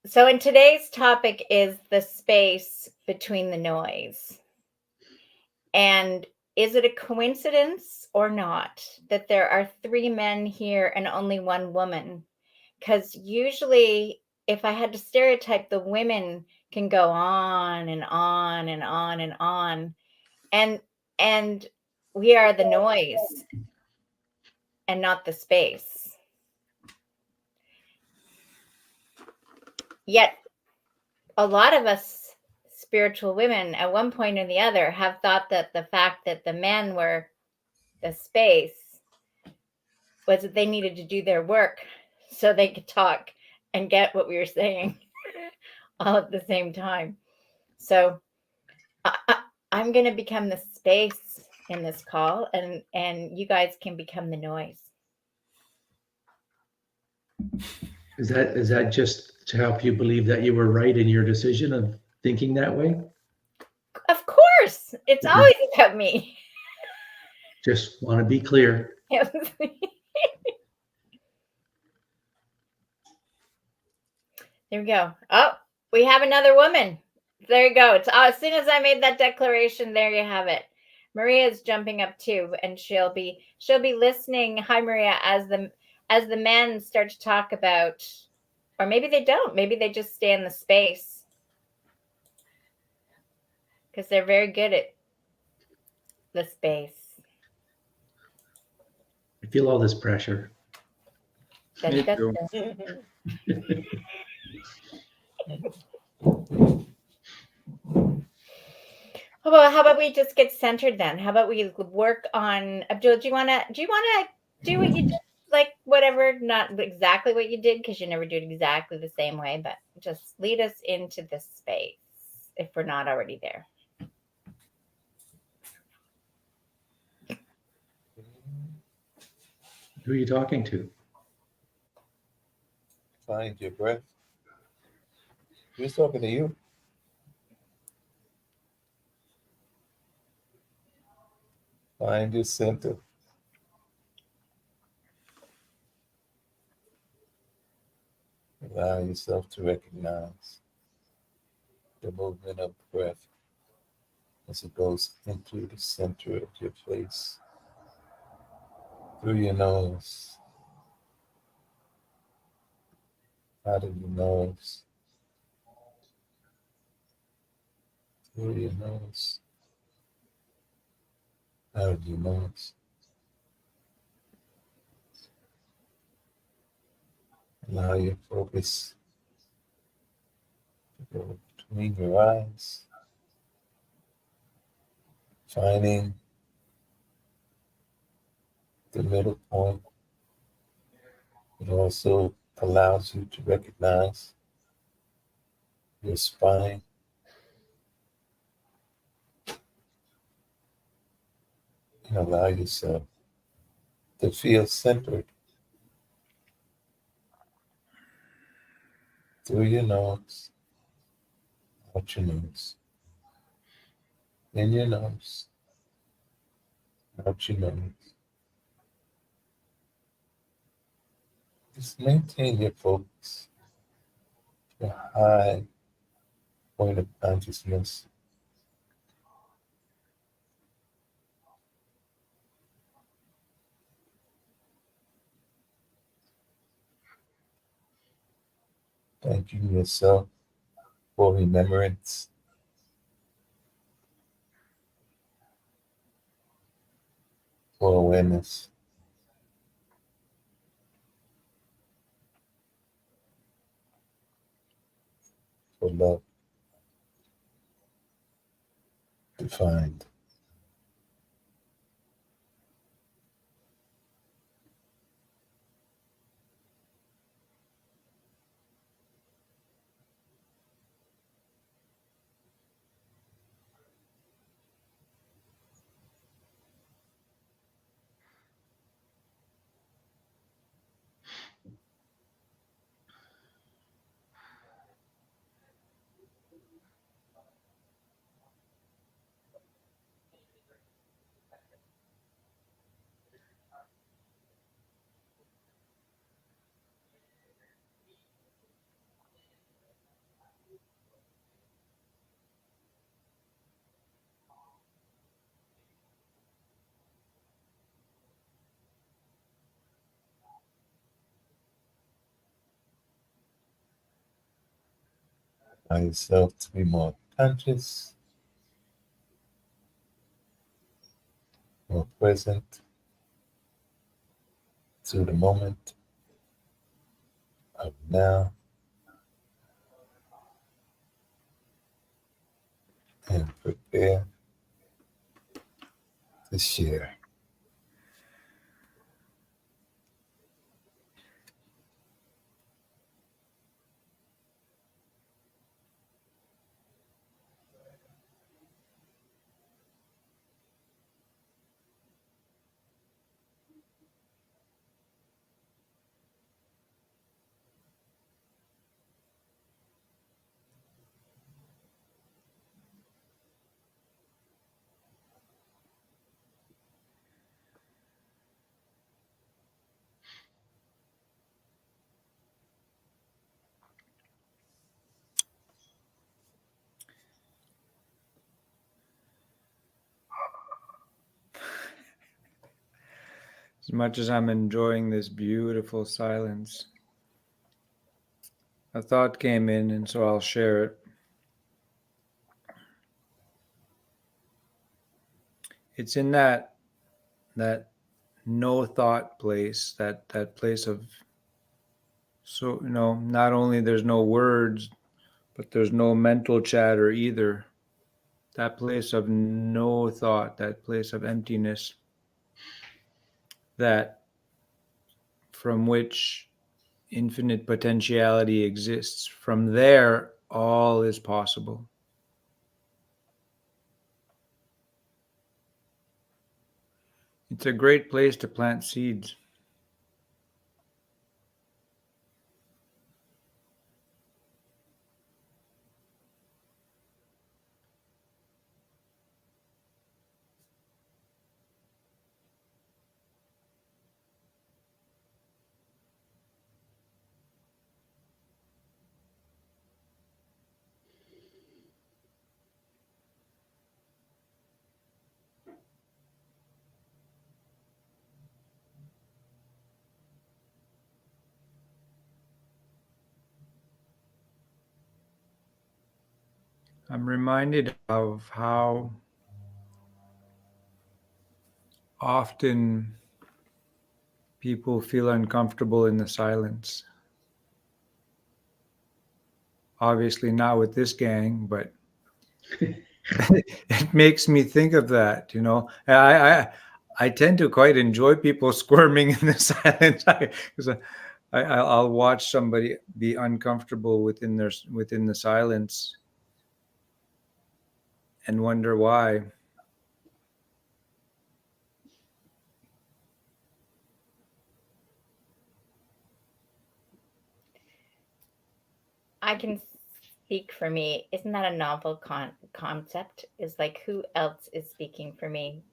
So, in today's topic is the space between the noise. And is it a coincidence or not that there are three men here and only one woman? Because usually, if I had to stereotype, the women can go on and on and on and on. And and we are the noise and not the space. Yet a lot of us spiritual women at one point or the other have thought that the fact that the men were the space was that they needed to do their work so they could talk and get what we were saying all at the same time. So I'm going to become the space in this call, and you guys can become the noise. Is that just to help you believe that you were right in your decision of thinking that way? Of course, it's always about me. Just want to be clear. There we go. Oh, we have another woman. There you go. It's as soon as I made that declaration, there you have it. Maria's jumping up too, and she'll be listening. Hi, Maria, as the men start to talk about, or maybe they don't. Maybe they just stay in the space because they're very good at the space. I feel all this pressure. Me too. How about we just get centered then? How about we work on Abdul? Do you wanna do what you did? Like whatever, not exactly what you did because you never do it exactly the same way, but just lead us into this space if we're not already there. Who are you talking to? Find your breath. Who's talking to you? Find your center. Allow yourself to recognize the movement of the breath as it goes into the center of your face. Through your nose, out of your nose, through your nose, out of your nose. Allow your focus to go between your eyes, finding the middle point. It also allows you to recognize your spine. And allow yourself to feel centered through your nose, out your nose, in your nose, out your nose. Just maintain your focus, your high point of consciousness. Thanking yourself for remembrance, for awareness. For love defined. Allow yourself to be more conscious, more present to the moment of now, and prepare to share. As much as I'm enjoying this beautiful silence, a thought came in, and so I'll share it. It's in that no thought place, that place of, so not only there's no words, but there's no mental chatter either. That place of no thought, that place of emptiness, that from which infinite potentiality exists. From there, all is possible. It's a great place to plant seeds. I'm reminded of how often people feel uncomfortable in the silence. Obviously not with this gang, but it makes me think of that, I tend to quite enjoy people squirming in the silence, because I'll watch somebody be uncomfortable within the silence and wonder why. I can speak for me. Isn't that a novel concept? Is like, who else is speaking for me?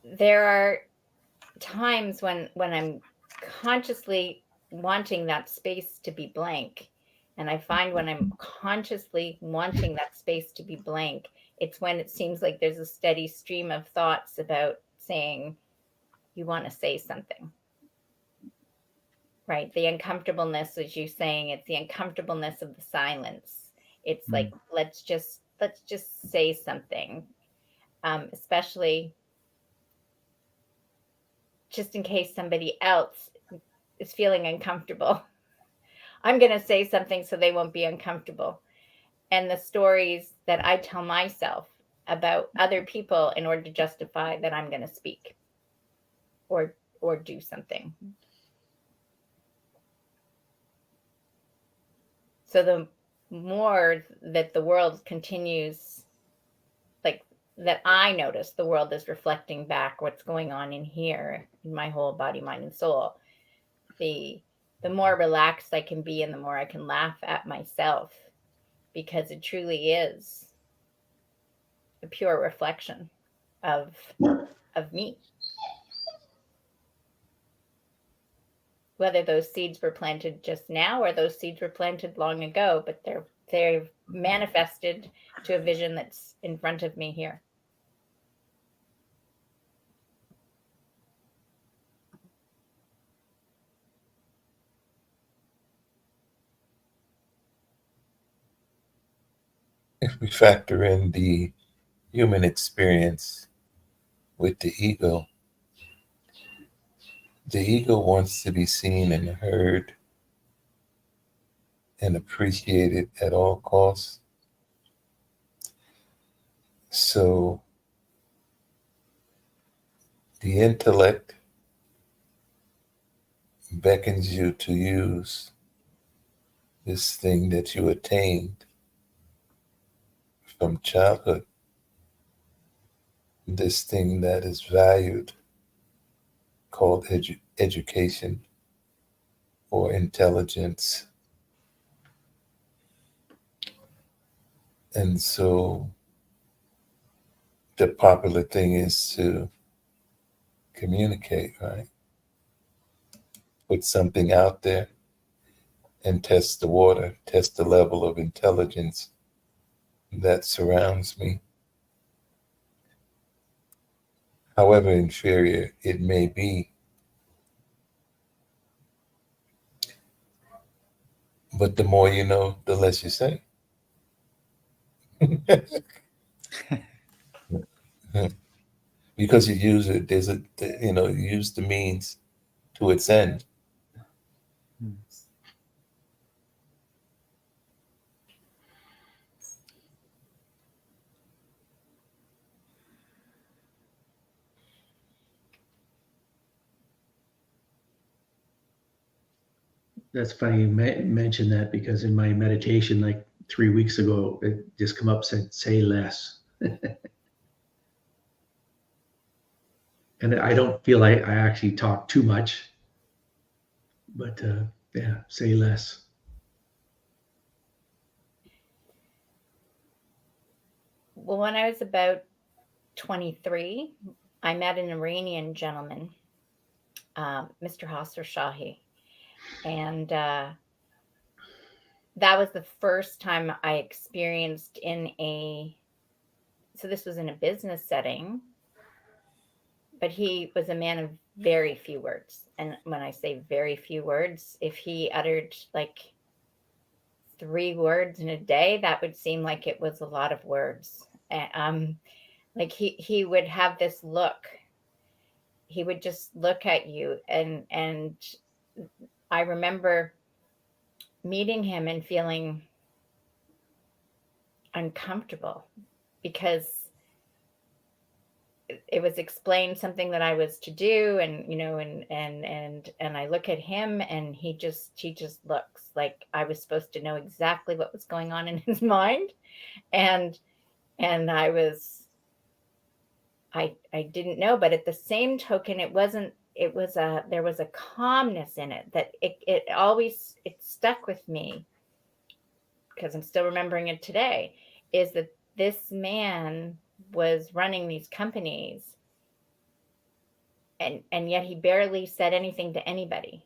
There are times when I'm consciously wanting that space to be blank, and I find when I'm consciously wanting that space to be blank, it's when it seems like there's a steady stream of thoughts about saying, you want to say something, right? The uncomfortableness, as you saying, it's the uncomfortableness of the silence. It's like, let's just say something, especially just in case somebody else is feeling uncomfortable. I'm going to say something so they won't be uncomfortable. And the stories that I tell myself about other people in order to justify that I'm going to speak or do something. So the more that the world continues, like that I notice the world is reflecting back what's going on in here, in my whole body, mind, and soul, the more relaxed I can be and the more I can laugh at myself, because it truly is a pure reflection of me. Whether those seeds were planted just now or those seeds were planted long ago, but they're manifested to a vision that's in front of me here. if we factor in the human experience with the ego wants to be seen and heard and appreciated at all costs. So the intellect beckons you to use this thing that you attained from childhood, this thing that is valued, called education or intelligence. And so the popular thing is to communicate, right? Put something out there and test the water, test the level of intelligence that surrounds me. However inferior it may be. But the more you know, the less you say. Because you use it, you use the means to its end. That's funny you mentioned that, because in my meditation, like 3 weeks ago, it just come up, said, say less. And I don't feel I actually talk too much, but yeah, say less. Well, when I was about 23, I met an Iranian gentleman, Mr. Hasser Shahi. And that was the first time I experienced so this was in a business setting, but he was a man of very few words. And when I say very few words, if he uttered like 3 words in a day, that would seem like it was a lot of words. Like he would have this look. He would just look at you, and I remember meeting him and feeling uncomfortable because it was explained something that I was to do, and and I look at him, and he just looks like I was supposed to know exactly what was going on in his mind, and I didn't know, but at the same token, there was a calmness in it that it stuck with me, because I'm still remembering it today, is that this man was running these companies, and yet he barely said anything to anybody.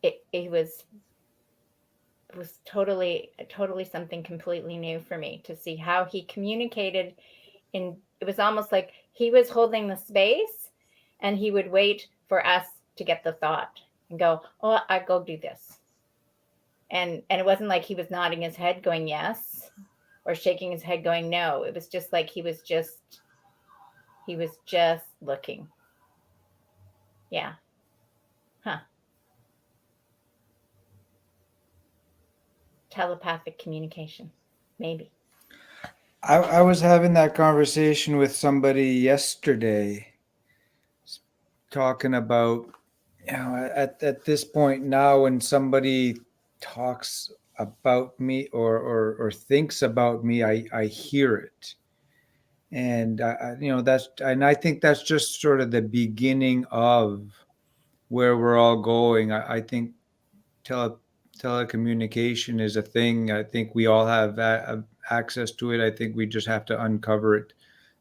It was totally something completely new for me to see how he communicated. It was almost like he was holding the space, and he would wait for us to get the thought and go, oh, I go do this. And it wasn't like he was nodding his head going yes, or shaking his head going no. It was just like he was just looking. Yeah. Huh. Telepathic communication, maybe. I was having that conversation with somebody yesterday, talking about, at this point now, when somebody talks about me or thinks about me, I hear it. And I think that's just sort of the beginning of where we're all going. I think telecommunication is a thing. I think we all have access to it. I think we just have to uncover it.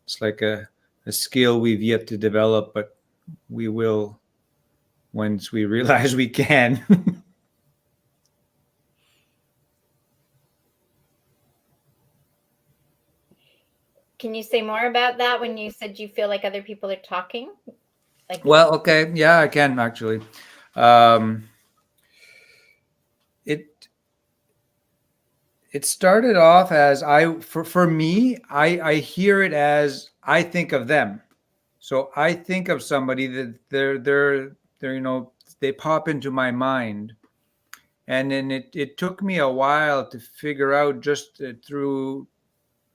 It's like a skill we've yet to develop, but we will once we realize we can. Can you say more about that when you said you feel like other people are talking? Well, okay. Yeah, I can actually. it started off as for me, I hear it as I think of them. So I think of somebody that they're they pop into my mind. And then it took me a while to figure out, just through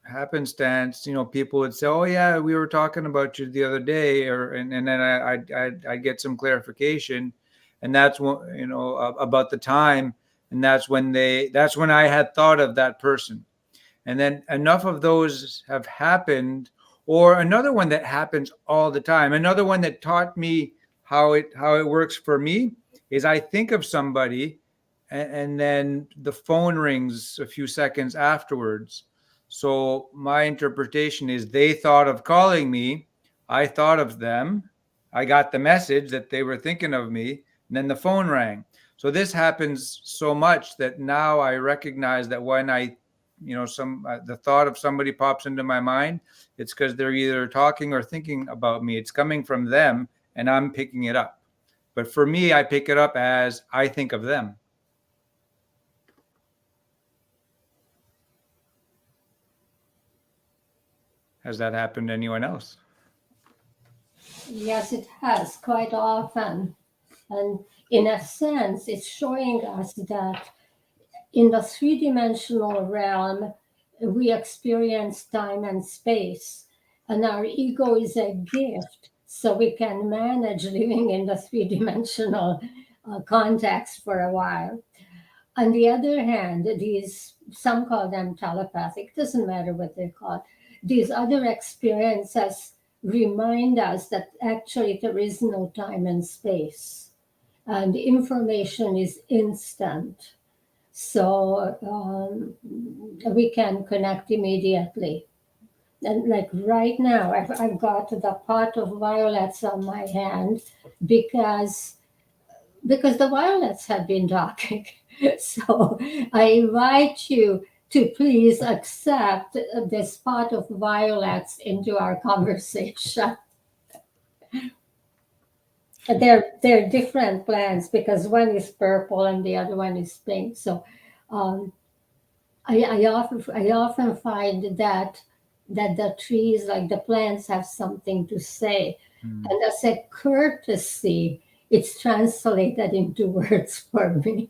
happenstance, people would say, "Oh yeah, we were talking about you the other day," and then I get some clarification, and that's when, about the time, and that's when I had thought of that person. And then enough of those have happened. Or another one that happens all the time, another one that taught me how it works for me, is I think of somebody, and then the phone rings a few seconds afterwards. So my interpretation is they thought of calling me, I thought of them, I got the message that they were thinking of me, and then the phone rang. So this happens so much that now I recognize that when the thought of somebody pops into my mind, it's because they're either talking or thinking about me. It's coming from them, and I'm picking it up. But for me, I pick it up as I think of them. Has that happened to anyone else? Yes, it has quite often. And in a sense, it's showing us that in the three-dimensional realm, we experience time and space, and our ego is a gift, so we can manage living in the three-dimensional context for a while. On the other hand, some call them telepathic, doesn't matter what they're called. These other experiences remind us that actually there is no time and space, and information is instant. So we can connect immediately. And like right now, I've got the pot of violets on my hand because the violets have been talking. So I invite you to please accept this pot of violets into our conversation. They're different plants because one is purple and the other one is pink. So I often find that the trees, like the plants, have something to say, and as a courtesy, it's translated into words for me.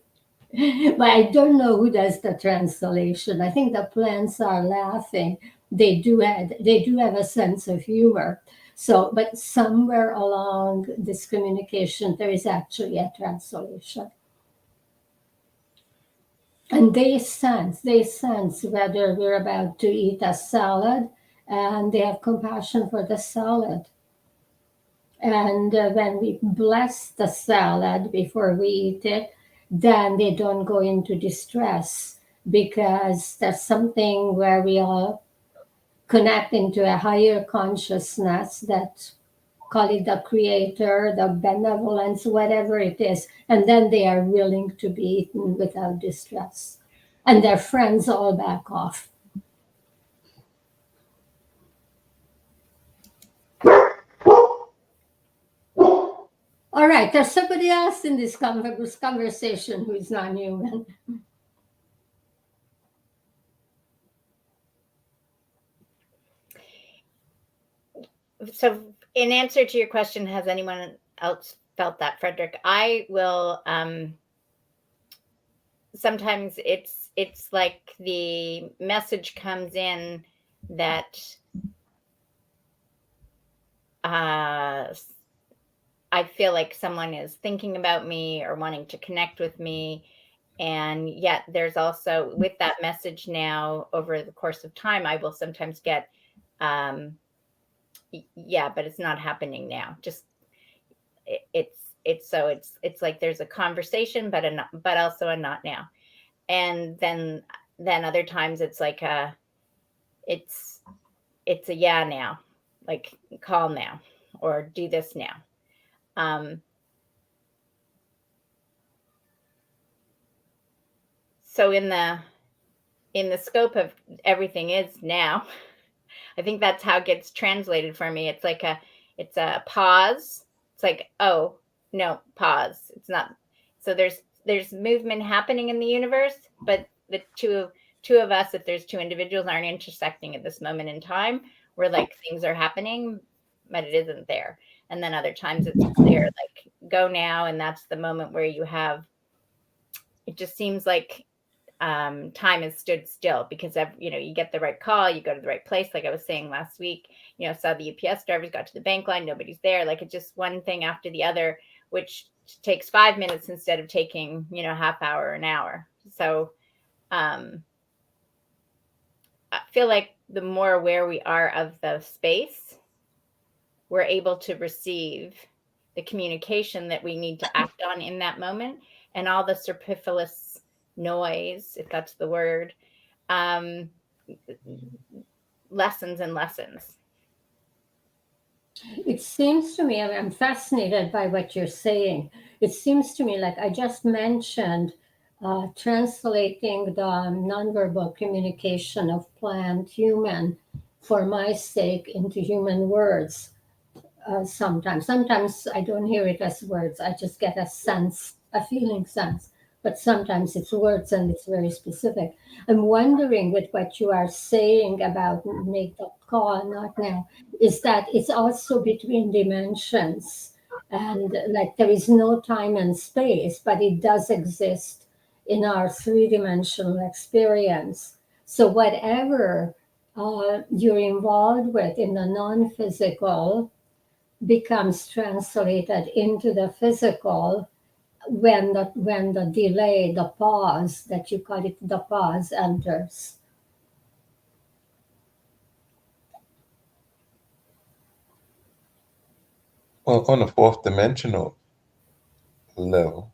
But I don't know who does the translation. I think the plants are laughing. They do have a sense of humor. So, but somewhere along this communication, there is actually a translation. And they sense whether we're about to eat a salad, and they have compassion for the salad. And when we bless the salad before we eat it, then they don't go into distress, because there's something where we all connect into a higher consciousness, that, call it the creator, the benevolence, whatever it is, and then they are willing to be eaten without distress. And their friends all back off. All right, there's somebody else in this conversation who is non-human. So in answer to your question, has anyone else felt that, Frederick? I will, sometimes it's like the message comes in that I feel like someone is thinking about me or wanting to connect with me. And yet there's also, with that message now, over the course of time, I will sometimes get, yeah, but it's not happening now. Just it's like there's a conversation, but also a not now. And then other times it's like it's a yeah now, like call now or do this now. So in the scope of everything is now, I think that's how it gets translated for me. It's like it's a pause. It's like, oh no, pause. It's not. So there's movement happening in the universe, but to two of us, if there's two individuals aren't intersecting at this moment in time, where like things are happening, but it isn't there. And then other times it's clear, like go now. And that's the moment where you have, it just seems like time has stood still because you get the right call, you go to the right place. Like I was saying last week, saw the UPS drivers, got to the bank line, nobody's there. Like it's just one thing after the other, which takes 5 minutes instead of taking, half hour, an hour. So I feel like the more aware we are of the space, we're able to receive the communication that we need to act on in that moment, and all the superfluous noise, if that's the word, lessons and lessons. It seems to me, I'm fascinated by what you're saying. It seems to me like I just mentioned translating the nonverbal communication of plant human for my sake into human words. Sometimes I don't hear it as words. I just get a sense, a feeling sense. But sometimes it's words and it's very specific. I'm wondering with what you are saying about make the call, not now, is that it's also between dimensions. And like there is no time and space, but it does exist in our three-dimensional experience. So whatever you're involved with in the non-physical becomes translated into the physical when the delay, the pause, that you call it, the pause enters. Well, on the fourth dimensional level,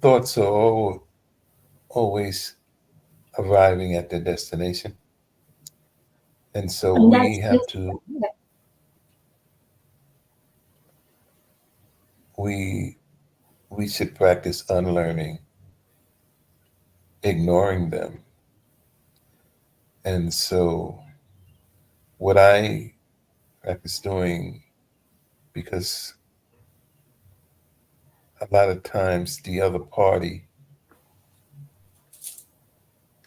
thoughts are always arriving at their destination. And so And we have to, we should practice unlearning, ignoring them. And so what I practice doing, because a lot of times the other party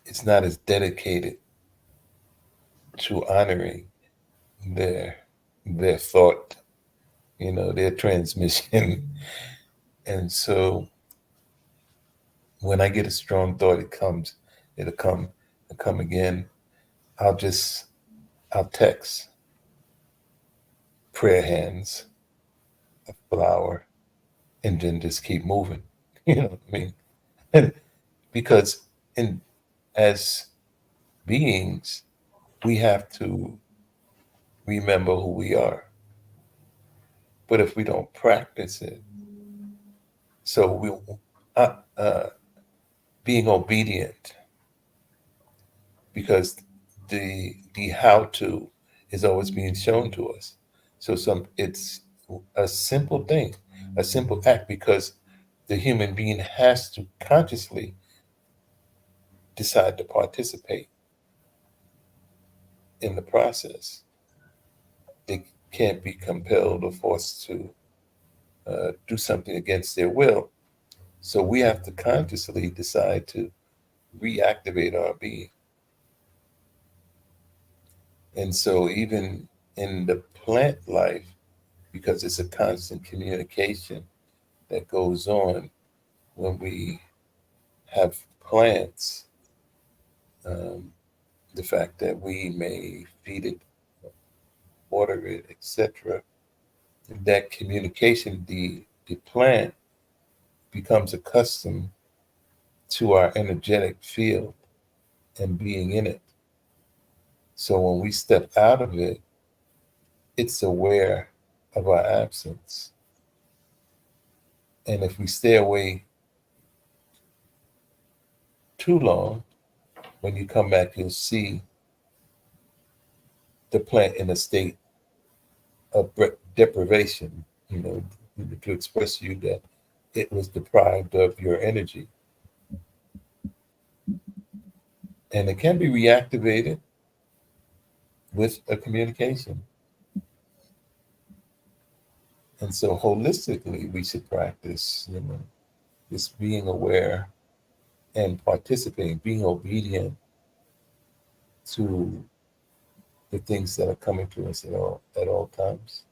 is not as dedicated to honoring their thought, their transmission. And so when I get a strong thought, it'll come again. I'll text prayer hands, a flower, and then just keep moving. You know what I mean? And because as beings, we have to remember who we are. But if we don't practice it, so we being obedient, because the how to is always being shown to us. So it's a simple thing, a simple act, because the human being has to consciously decide to participate in the process. They can't be compelled or forced to do something against their will. So we have to consciously decide to reactivate our being. And so even in the plant life, because it's a constant communication that goes on when we have plants, the fact that we may feed it, water it, etc., that communication, the plant becomes accustomed to our energetic field and being in it. So when we step out of it, it's aware of our absence. And if we stay away too long, when you come back, you'll see the plant in a state of deprivation, to express to you that it was deprived of your energy. And it can be reactivated with a communication. And so holistically, we should practice, just being aware and participating, being obedient to the things that are coming to us at all times.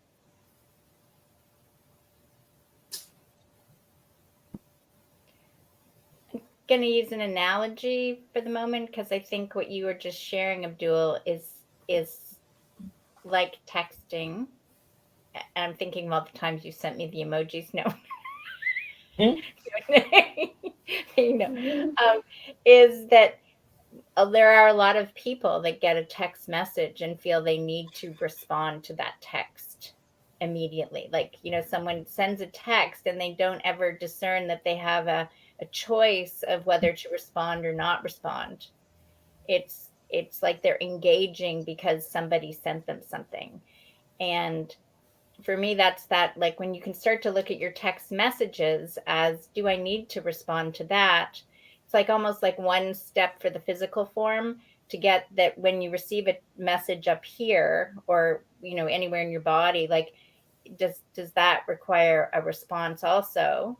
Going to use an analogy for the moment because I think what you were just sharing, Abdul, is like texting. And I'm thinking of all the times you sent me the emojis. No. You know, is that there are a lot of people that get a text message and feel they need to respond to that text immediately. Like, you know, someone sends a text and they don't ever discern that they have a choice of whether to respond or not respond. It's like they're engaging because somebody sent them something. And for me, that's that, like, when you can start to look at your text messages as, do I need to respond to that? It's like almost like one step for the physical form to get that when you receive a message up here or, you know, anywhere in your body, like, does that require a response also?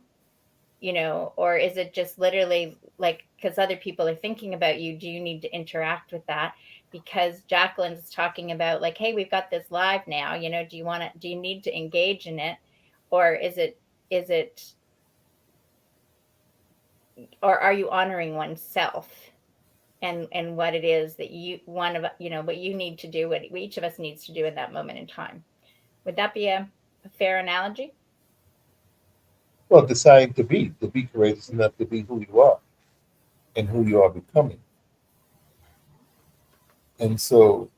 You know, or is it just literally like, because other people are thinking about you, do you need to interact with that? Because Jacqueline's talking about, like, hey, we've got this live now, you know, do you need to engage in it? Or is it, or are you honoring oneself and what it is that what you need to do, what each of us needs to do in that moment in time? Would that be a fair analogy? Well, deciding to be courageous enough to be who you are and who you are becoming. And so,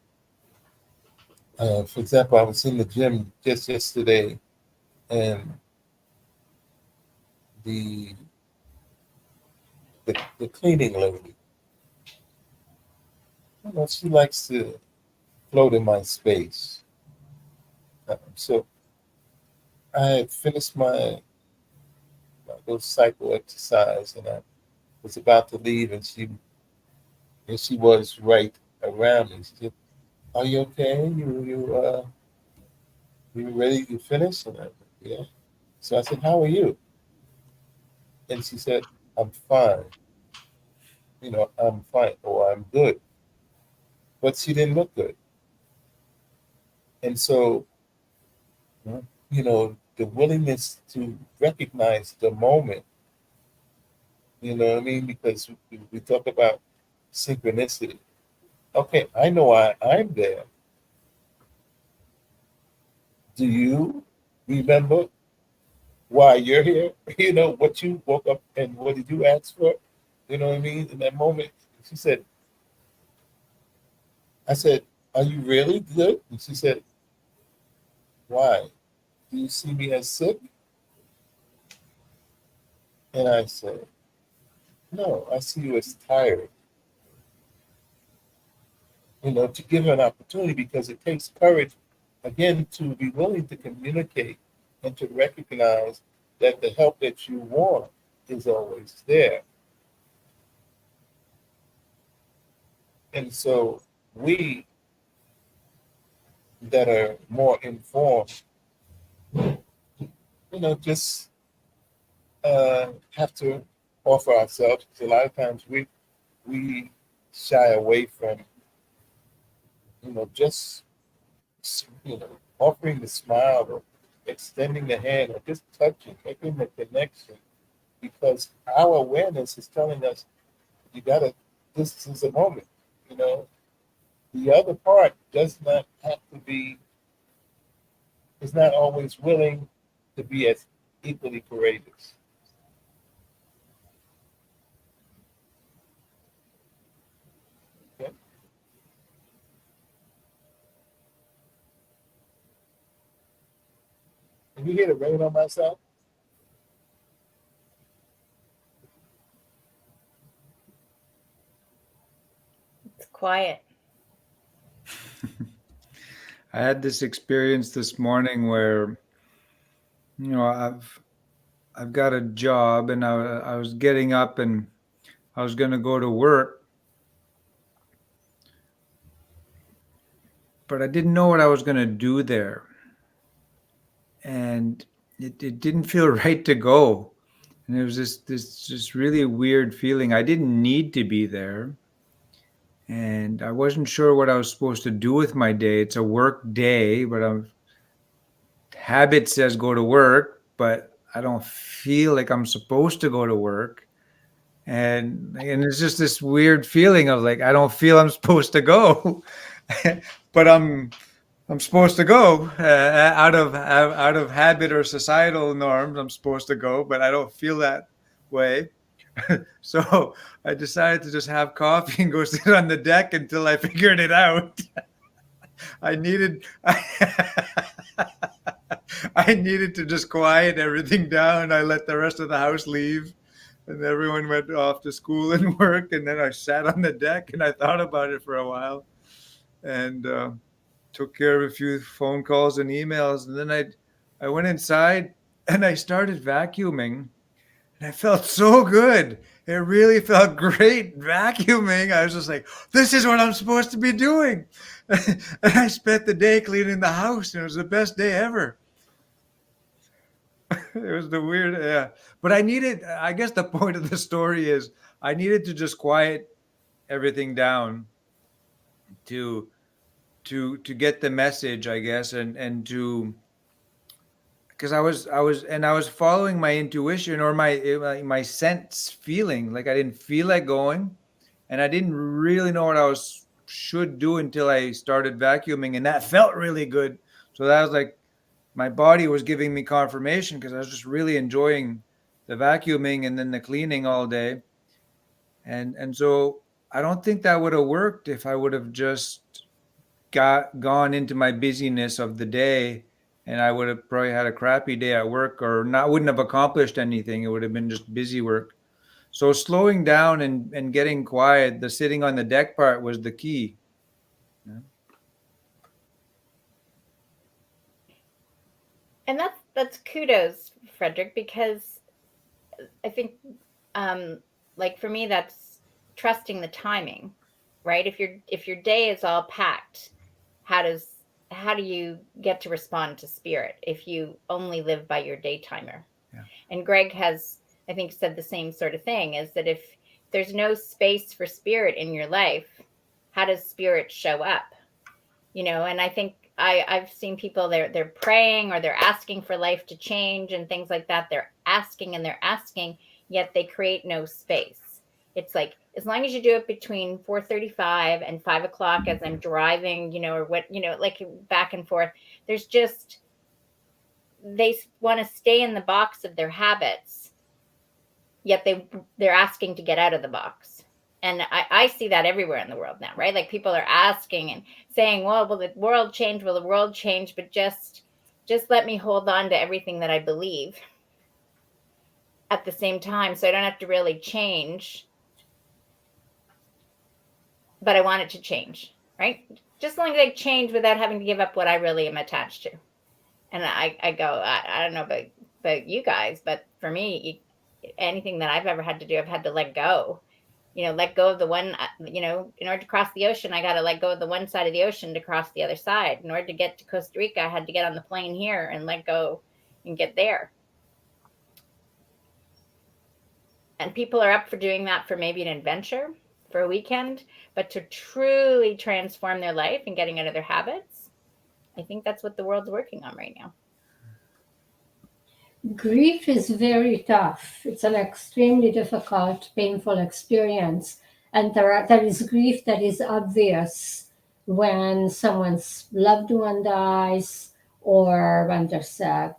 for example, I was in the gym just yesterday, and the cleaning lady, you know, she likes to float in my space. So I had finished my little cycle exercise, and I was about to leave, and she was right around me. She said, "Are you okay? You ready to finish?" And I said, "Yeah." So I said, "How are you?" And she said, "I'm fine. You know, I'm fine, or I'm good." But she didn't look good. And so, you know, the willingness to recognize the moment, you know what I mean? Because we talk about synchronicity. Okay, I know I'm there. Do you remember why you're here? You know, what you woke up and what did you ask for? You know what I mean? In that moment, she said, I said, "Are you really good?" And she said, "Why? Do you see me as sick?" And I said, "No, I see you as tired." You know, to give her an opportunity, because it takes courage, again, to be willing to communicate and to recognize that the help that you want is always there. And so we that are more informed, you know, just have to offer ourselves. Because a lot of times we shy away from, you know, just, you know, offering the smile or extending the hand or just touching, making the connection, because our awareness is telling us, you gotta, this is a moment, you know. The other part does not have to be, is not always willing to be as equally courageous. Okay? Can you hear the rain on my side? It's quiet. I had this experience this morning where, you know, I've got a job, and I was getting up and I was going to go to work, but I didn't know what I was going to do there. And it didn't feel right to go. And it was this just really weird feeling. I didn't need to be there. And I wasn't sure what I was supposed to do with my day. It's a work day, but habit says go to work, but I don't feel like I'm supposed to go to work. And it's just this weird feeling of like I don't feel I'm supposed to go, but I'm supposed to go out of habit or societal norms. I'm supposed to go, but I don't feel that way. So I decided to just have coffee and go sit on the deck until I figured it out. I needed I needed to just quiet everything down. I let the rest of the house leave, and everyone went off to school and work. And then I sat on the deck and I thought about it for a while, and took care of a few phone calls and emails. And then I went inside and I started vacuuming, and I felt so good. It really felt great vacuuming. I was just like, this is what I'm supposed to be doing. And I spent the day cleaning the house, and it was the best day ever. It was the weird, yeah. But I guess the point of the story is I needed to just quiet everything down to get the message, I guess, and to, because I was following my intuition or my sense feeling. Like I didn't feel like going, and I didn't really know what I should do until I started vacuuming, and that felt really good. So that was like my body was giving me confirmation, because I was just really enjoying the vacuuming and then the cleaning all day. And so I don't think that would have worked if I would have just gone into my busyness of the day, and I would have probably had a crappy day at work, or wouldn't have accomplished anything. It would have been just busy work. So slowing down and getting quiet, the sitting on the deck part was the key. Yeah. And that's kudos, Frederick, because I think like for me, that's trusting the timing, right? If your day is all packed, how do you get to respond to spirit if you only live by your day timer? Yeah. And Greg has, I think, said the same sort of thing, is that if there's no space for spirit in your life, how does spirit show up? And I think I've seen people, they're praying or they're asking for life to change and things like that. They're asking and they're asking, yet they create no space. It's like, as long as you do it between 4:35 and 5 o'clock as I'm driving, or what, like back and forth, there's just, they want to stay in the box of their habits, yet they're asking to get out of the box. And I see that everywhere in the world now, right? Like people are asking and saying, well, will the world change? Will the world change? But just let me hold on to everything that I believe at the same time, so I don't have to really change. But I want it to change, right? Just as long as I change without having to give up what I really am attached to. And I go, I don't know about you guys, but for me, anything that I've ever had to do, I've had to let go. Let go of the one, in order to cross the ocean, I got to let go of the one side of the ocean to cross the other side. In order to get to Costa Rica, I had to get on the plane here and let go and get there. And people are up for doing that for maybe an adventure, for a weekend, but to truly transform their life and getting out of their habits, I think that's what the world's working on right now. Grief is very tough. It's an extremely difficult, painful experience. And there is grief that is obvious when someone's loved one dies, or when there's a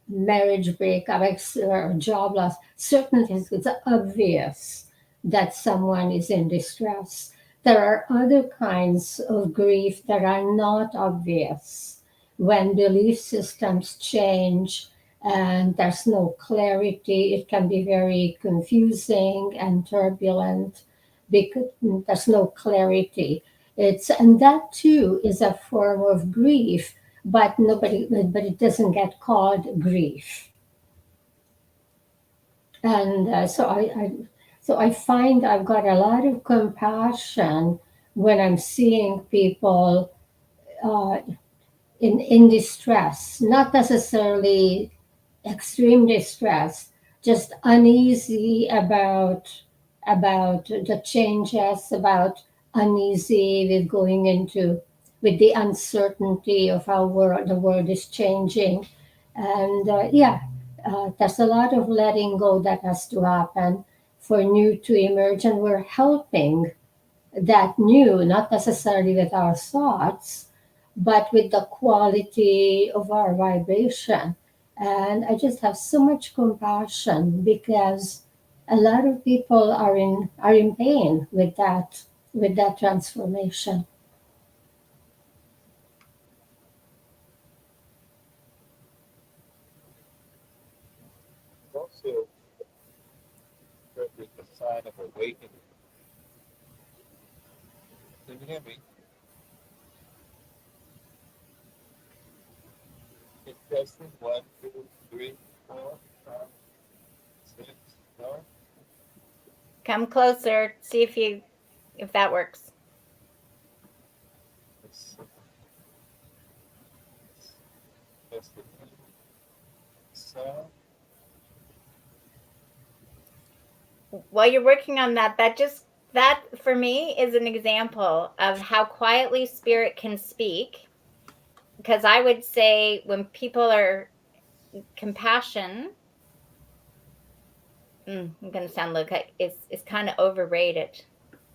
marriage breakup or job loss. Certain things, it's obvious that someone is in distress. There are other kinds of grief that are not obvious. When belief systems change and there's no clarity, it can be very confusing and turbulent because there's no clarity. And that too is a form of grief, but it doesn't get called grief. And so I find I've got a lot of compassion when I'm seeing people in distress, not necessarily extreme distress, just uneasy about the changes, about uneasy with going into with the uncertainty of how the world is changing, and there's a lot of letting go that has to happen for new to emerge, and we're helping that new, not necessarily with our thoughts, but with the quality of our vibration. And I just have so much compassion because a lot of people are in pain with that transformation. Also, with the sign of awakening. Can you hear me? It's testing 1, 2, 3, 4, 5, 6, 7. Come closer. See if that works. Testing sound. While you're working on that, that for me is an example of how quietly spirit can speak. Because I would say when people are compassion, I'm going to sound like it's kind of overrated.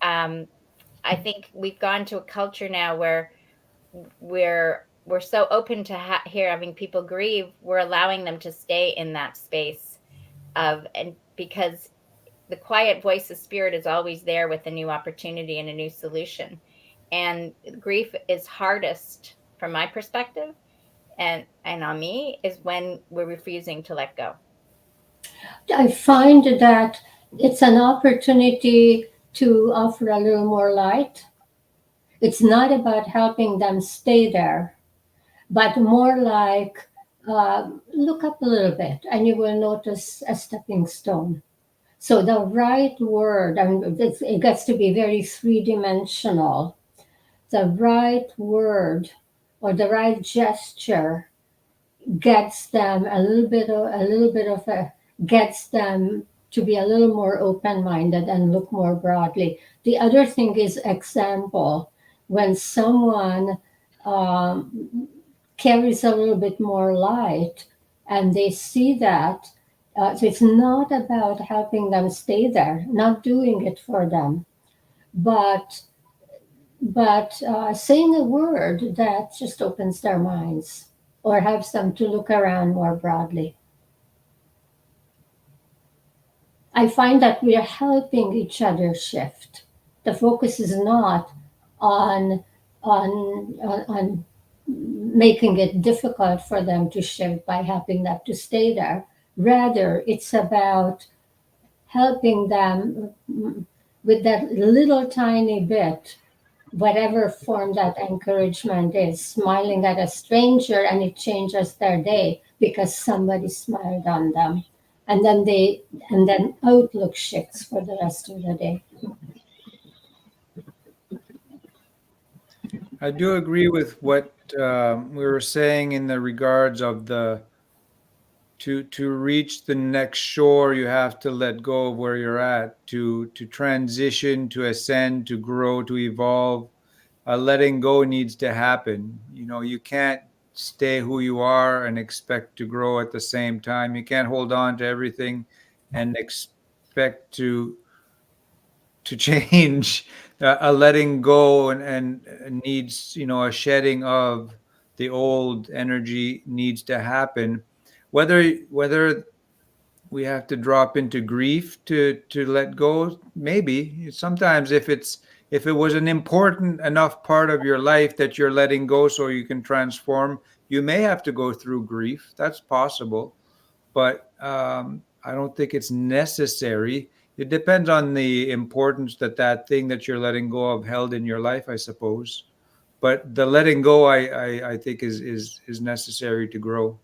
I think we've gone to a culture now where we're so open to having people grieve. We're allowing them to stay in that space and because the quiet voice of spirit is always there with a new opportunity and a new solution. And grief is hardest from my perspective and on me is when we're refusing to let go. I find that it's an opportunity to offer a little more light. It's not about helping them stay there, but more like look up a little bit and you will notice a stepping stone. So the right word, it gets to be very three-dimensional. The right word or the right gesture gets them gets them to be a little more open-minded and look more broadly. The other thing is example. When someone carries a little bit more light and they see that, so it's not about helping them stay there, not doing it for them, but saying a word that just opens their minds or helps them to look around more broadly. I find that we are helping each other shift. The focus is not on making it difficult for them to shift by helping them to stay there. Rather, it's about helping them with that little tiny bit, whatever form that encouragement is, smiling at a stranger and it changes their day because somebody smiled on them. And then outlook shifts for the rest of the day. I do agree with what we were saying in the regards of to reach the next shore, you have to let go of where you're at. To transition, to ascend, to grow, to evolve, letting go needs to happen. You can't stay who you are and expect to grow at the same time. You can't hold on to everything and expect to change. A letting go and needs, a shedding of the old energy needs to happen. Whether we have to drop into grief to let go, maybe. Sometimes if it was an important enough part of your life that you're letting go so you can transform, you may have to go through grief. That's possible, but I don't think it's necessary. It depends on the importance that thing that you're letting go of held in your life, I suppose. But the letting go, I think is necessary to grow.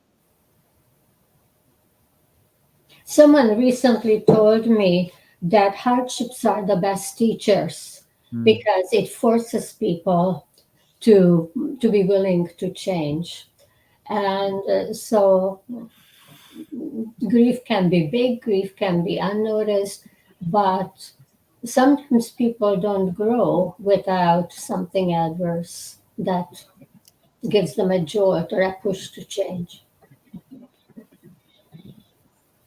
Someone recently told me that hardships are the best teachers because it forces people to be willing to change. And so grief can be big, grief can be unnoticed, but sometimes people don't grow without something adverse that gives them a jolt or a push to change.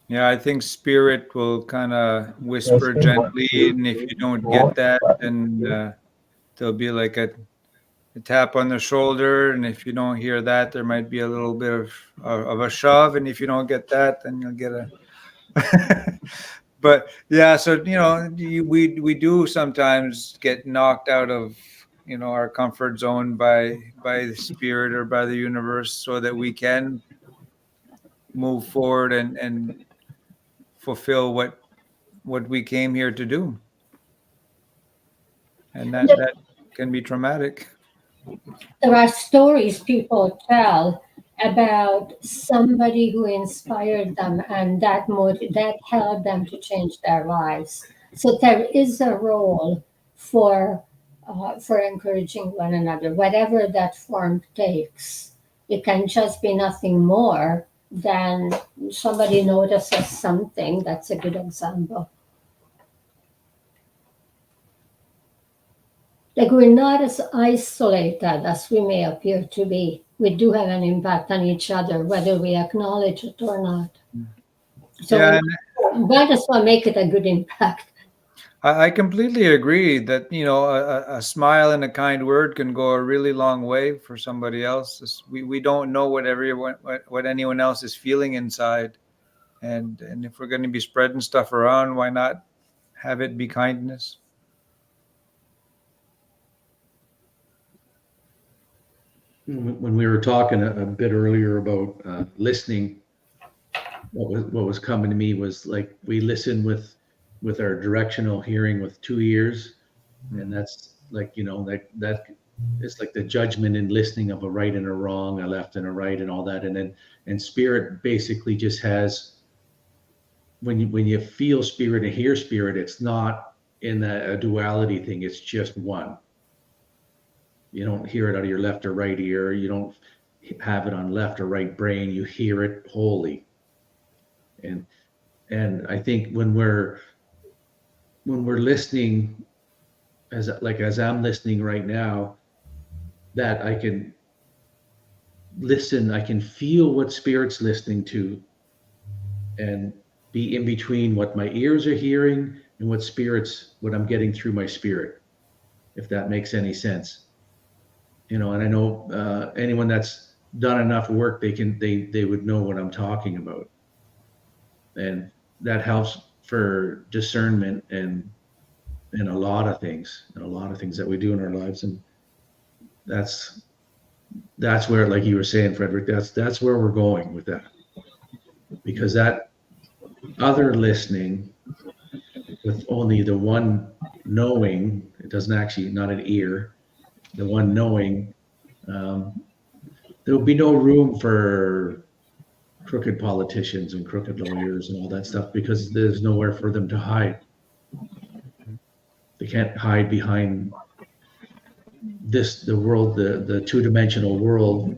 Yeah, I think spirit will kind of whisper gently, and if you don't get that, then there'll be like a tap on the shoulder, and if you don't hear that, there might be a little bit of a shove, and if you don't get that, then you'll get a. But yeah, so we do sometimes get knocked out of our comfort zone by the spirit or by the universe, so that we can move forward and fulfill what we came here to do, and that can be traumatic. There are stories people tell about somebody who inspired them and that helped them to change their lives. So there is a role for encouraging one another, whatever that form takes. It can just be nothing more than somebody notices something. That's a good example. Like, we're not as isolated as we may appear to be. We do have an impact on each other, whether we acknowledge it or not. So Yeah, we might as well make it a good impact. I completely agree that a smile and a kind word can go a really long way for somebody else. We don't know what anyone else is feeling inside, and if we're going to be spreading stuff around, why not have it be kindness? When we were talking a bit earlier about listening, what was coming to me was like we listen with our directional hearing with 2 ears, and that's like that it's like the judgment and listening of a right and a wrong, a left and a right, and all that, and spirit basically just has when you feel spirit and hear spirit, it's not in a duality thing. It's just one. You don't hear it out of your left or right ear. You don't have it on left or right brain. You hear it wholly. And I think when we're listening, as I'm listening right now, that I can listen, I can feel what spirit's listening to, and be in between what my ears are hearing and what I'm getting through my spirit, if that makes any sense. And I know anyone that's done enough work, they would know what I'm talking about, and that helps for discernment and a lot of things that we do in our lives. And that's where, like you were saying, Frederick, that's where we're going with that, because that other listening with only the one knowing, it doesn't actually, not an ear, the one knowing, there'll be no room for crooked politicians and crooked lawyers and all that stuff, because there's nowhere for them to hide. They can't hide behind the world, the two-dimensional world,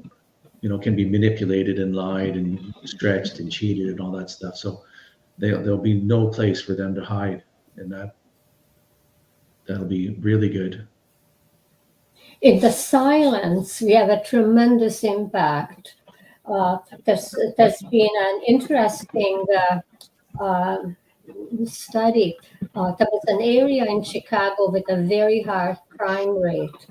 can be manipulated and lied and stretched and cheated and all that stuff. So there'll be no place for them to hide, and that'll be really good. In the silence, we have a tremendous impact. There's been an interesting study. There was an area in Chicago with a very high crime rate,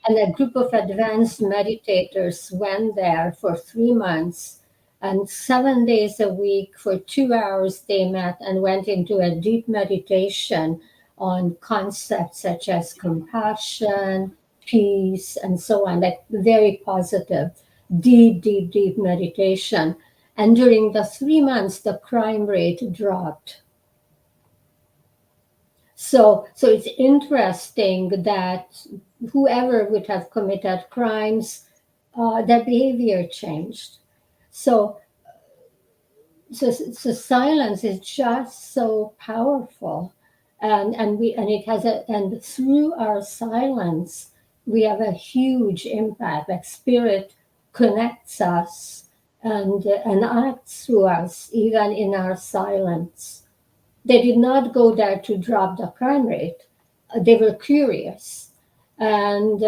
and a group of advanced meditators went there for 3 months, and 7 days a week for 2 hours they met and went into a deep meditation on concepts such as compassion, peace, and so on, like very positive, deep meditation. And during the 3 months, the crime rate dropped. So it's interesting that whoever would have committed crimes, their behavior changed. So silence is just so powerful, and through our silence we have a huge impact. Like, spirit connects us and act through us, even in our silence. They did not go there to drop the crime rate. They were curious. And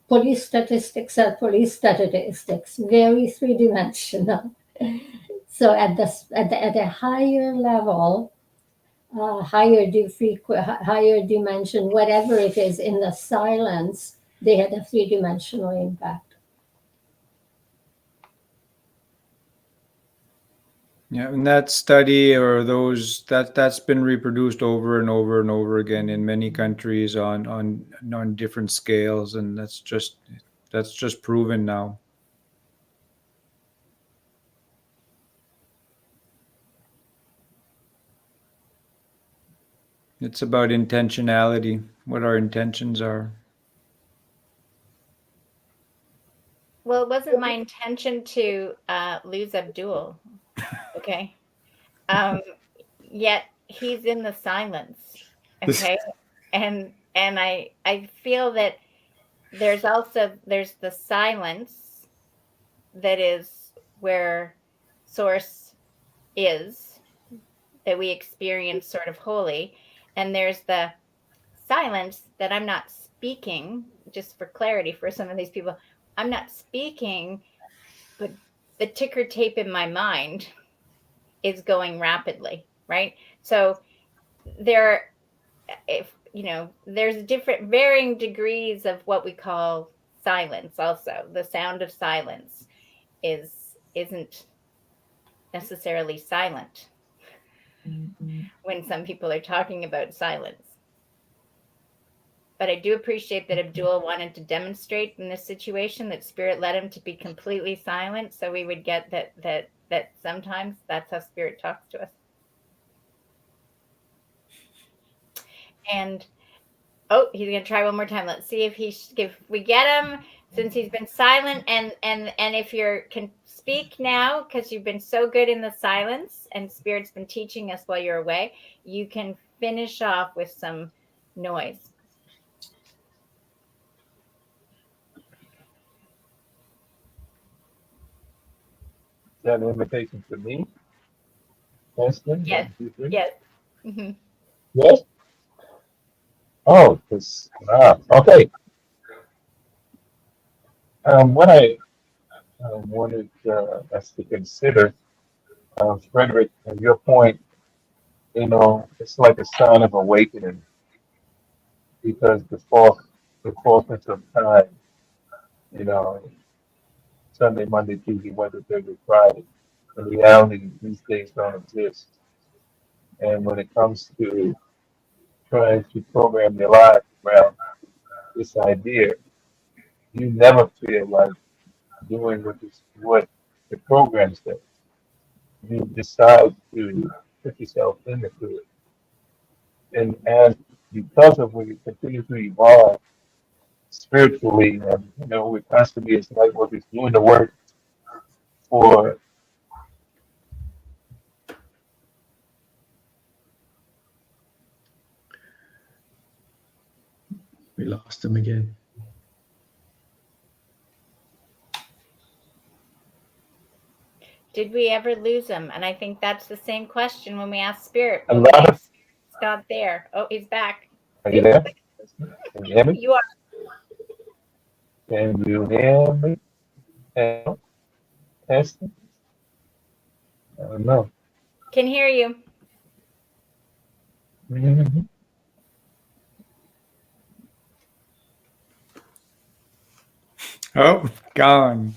police statistics are police statistics, very three-dimensional. So at a higher level, higher dimension, whatever it is, in the silence, they had a three-dimensional impact. Yeah, and that study or that's been reproduced over and over and over again in many countries on different scales, and that's just proven now. It's about intentionality, what our intentions are. Well, it wasn't my intention to lose Abdul. Okay. Yet he's in the silence. Okay. And I feel that there's the silence that is where source is, that we experience sort of wholly, and there's the silence that I'm not speaking. Just for clarity for some of these people, I'm not speaking, but the ticker tape in my mind is going rapidly, right? So there, if there's different varying degrees of what we call silence. Also, the sound of silence isn't necessarily silent when some people are talking about silence. But I do appreciate that Abdul wanted to demonstrate in this situation that Spirit led him to be completely silent, so we would get that sometimes that's how Spirit talks to us. And he's gonna try one more time. Let's see if we get him, since he's been silent. And if you can speak now, because you've been so good in the silence, and Spirit's been teaching us while you're away, you can finish off with some noise. Is that an invitation for me? Testing? Yes. 1, 2, 3? Yes. Mm-hmm. Yes? Oh, okay. What I wanted us to consider, Frederick, at your point, it's like a sign of awakening, because the fullness of time, you know, Sunday, Monday, Tuesday, Wednesday, Thursday, Friday, in reality, these things don't exist. And when it comes to trying to program your life around this idea, you never feel like doing what the program says. You decide to put yourself into it. And because of when you continue to evolve spiritually, and we're constantly as light workers doing the work for We lost him again. Did we ever lose him? And I think that's the same question when we ask Spirit. a When lot of. It's not there. Oh, he's back. Are you there? Can you hear me? You are. Can you hear me? Hello? Testing? I don't know. Can hear you. Mhm. Oh, gone.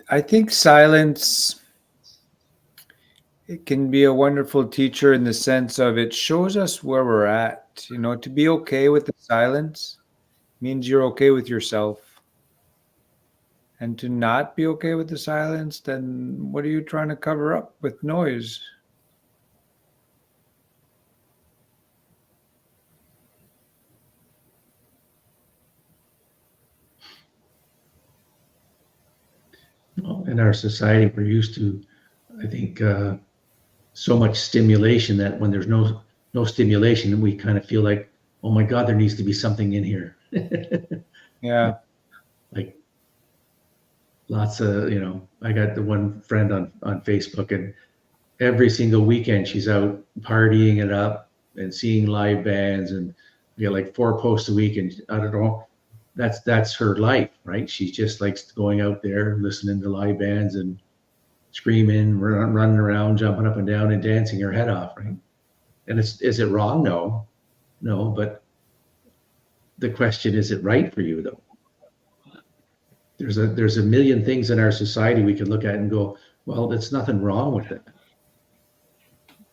I think silence, it can be a wonderful teacher in the sense of it shows us where we're at. To be okay with the silence means you're okay with yourself. And to not be okay with the silence, then what are you trying to cover up with noise? Well, in our society, we're used to, I think, so much stimulation that when there's no no stimulation, and we kind of feel like, oh my God, there needs to be something in here. Yeah. Like lots of, I got the one friend on Facebook, and every single weekend she's out partying it up and seeing live bands, and we get like 4 posts a week, and I don't know, that's her life, right? She just likes going out there, listening to live bands and screaming, running around, jumping up and down and dancing her head off, right? And is it wrong? No, but the question, is it right for you though? There's a million things in our society we could look at and go, well, there's nothing wrong with it,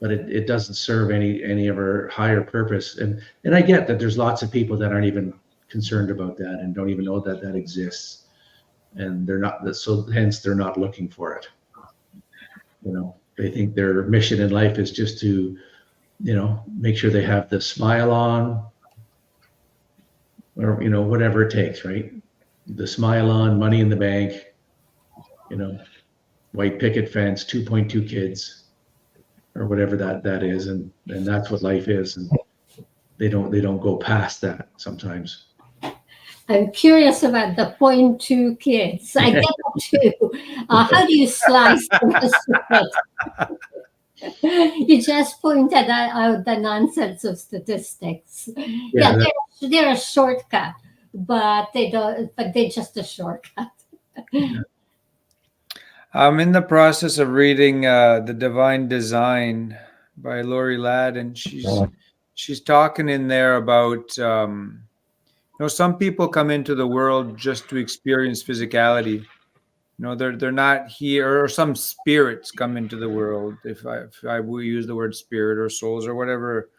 but it doesn't serve any of our higher purpose. And I get that there's lots of people that aren't even concerned about that and don't even know that that exists, and they're not, so hence they're not looking for it. They think their mission in life is just to, make sure they have the smile on, or whatever it takes, right? The smile on, money in the bank, white picket fence, 2.2 kids, or whatever that is, and that's what life is, and they don't go past that sometimes. I'm curious about the 0.2 kids. I get that too. How do you slice the rest of it? You just pointed out the nonsense of statistics. Yeah, they're a shortcut, but they're just a shortcut. I'm in the process of reading The Divine Design by Lori Ladd, and she's talking in there about some people come into the world just to experience physicality. They're not here, or some spirits come into the world. If I will use the word spirit or souls or whatever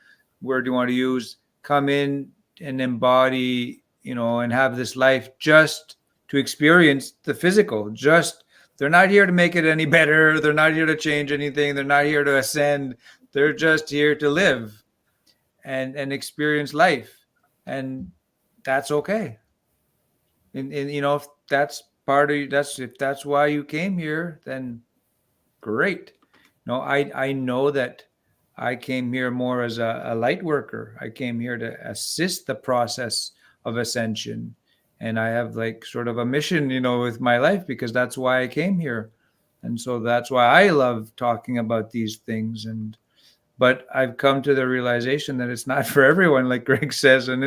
word you want to use, come in and embody, and have this life just to experience the physical. They're not here to make it any better. They're not here to change anything. They're not here to ascend. They're just here to live and experience life. And that's okay. And if that's part of you, if that's why you came here, then great. I know that I came here more as a light worker. I came here to assist the process of ascension. And I have like sort of a mission, with my life, because that's why I came here. And so that's why I love talking about these things. But I've come to the realization that it's not for everyone, like Greg says, and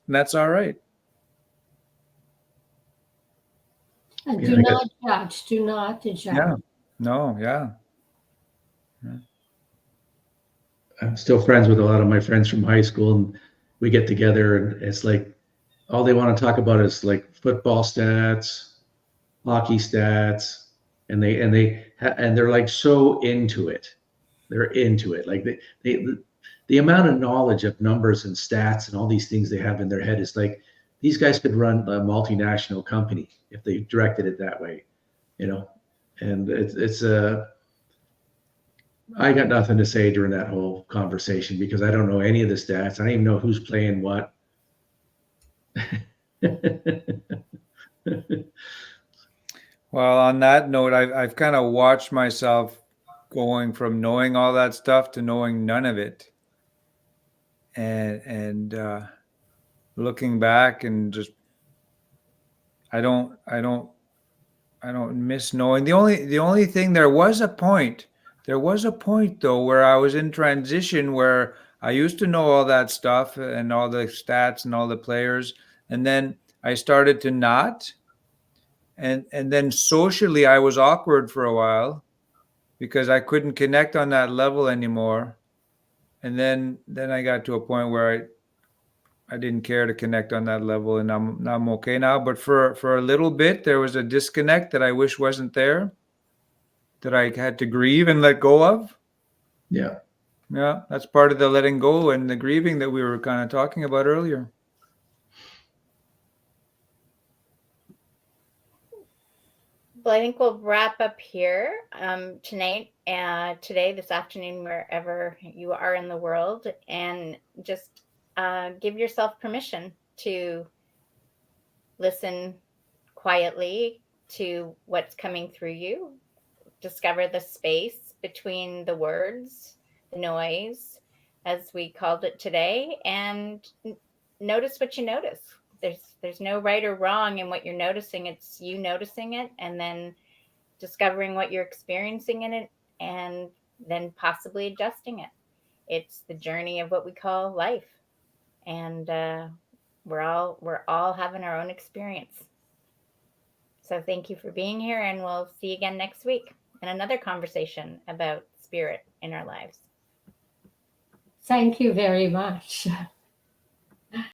that's all right. And do not judge. Do not judge. Yeah. No. Yeah. I'm still friends with a lot of my friends from high school, and we get together, and it's like all they want to talk about is like football stats, hockey stats, and they're like so into it. They're into it. Like the amount of knowledge of numbers and stats and all these things they have in their head is like, these guys could run a multinational company if they directed it that way, and I got nothing to say during that whole conversation because I don't know any of the stats. I don't even know who's playing what. Well, on that note, I've kind of watched myself going from knowing all that stuff to knowing none of it, and looking back, and just I don't miss knowing. The only thing, there was a point though where I was in transition, where I used to know all that stuff and all the stats and all the players, and then I started to not. And then socially, I was awkward for a while because I couldn't connect on that level anymore. And then I got to a point where I didn't care to connect on that level, and I'm okay now. But for a little bit, there was a disconnect that I wish wasn't there, that I had to grieve and let go of. Yeah. Yeah, that's part of the letting go and the grieving that we were kind of talking about earlier. Well, I think we'll wrap up here tonight, today, this afternoon, wherever you are in the world, and just give yourself permission to listen quietly to what's coming through you. Discover the space between the words, the noise, as we called it today, and notice what you notice. There's no right or wrong in what you're noticing. It's you noticing it and then discovering what you're experiencing in it and then possibly adjusting it. It's the journey of what we call life. And we're all having our own experience. So thank you for being here, and we'll see you again next week in another conversation about spirit in our lives. Thank you very much.